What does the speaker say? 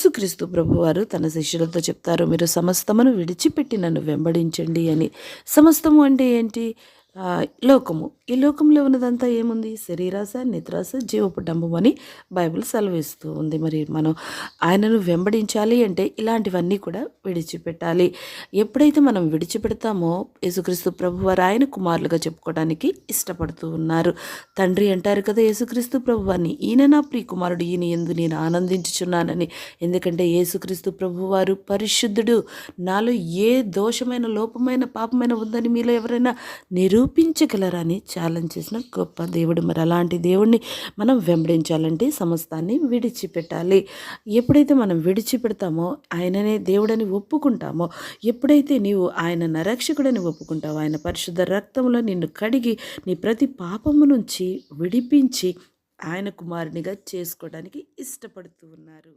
యేసుక్రీస్తు ప్రభువారు తన శిష్యులతో చెప్తారు, మీరు సమస్తమును విడిచిపెట్టి నన్ను వెంబడించండి అని. సమస్తము అంటే ఏంటి? లోకము. ఈ లోకంలో ఉన్నదంతా ఏముంది? శరీరాశ, నిద్రాశ, జీవపు డంబం అని బైబిల్ సెలవిస్తూ ఉంది. మరి మనం ఆయనను వెంబడించాలి అంటే ఇలాంటివన్నీ కూడా విడిచిపెట్టాలి. ఎప్పుడైతే మనం విడిచిపెడతామో యేసుక్రీస్తు ప్రభువారు ఆయన కుమారులుగా చెప్పుకోవడానికి ఇష్టపడుతూ ఉన్నారు. తండ్రి అంటారు కదా యేసుక్రీస్తు ప్రభువారిని, ఈయన నా ప్రియ కుమారుడు, ఈయన యందు నేను ఆనందించుచున్నానని. ఎందుకంటే యేసుక్రీస్తు ప్రభువారు పరిశుద్ధుడు. నాలో ఏ దోషమైన, లోపమైన, పాపమైన ఉందని మీలో ఎవరైనా నిరూపించగలరని ఛాలెంజ్ చేసిన గొప్ప దేవుడు. మరి అలాంటి దేవుడిని మనం వెంబడించాలంటే సమస్తాన్ని విడిచిపెట్టాలి. ఎప్పుడైతే మనం విడిచిపెడతామో, ఆయననే దేవుడని ఒప్పుకుంటామో, ఎప్పుడైతే నీవు ఆయన నరక్షకుడని ఒప్పుకుంటావో, ఆయన పరిశుద్ధ రక్తంలో నిన్ను కడిగి నీ ప్రతి పాపము నుంచి విడిపించి ఆయన కుమారునిగా చేసుకోవడానికి ఇష్టపడుతూ ఉన్నారు.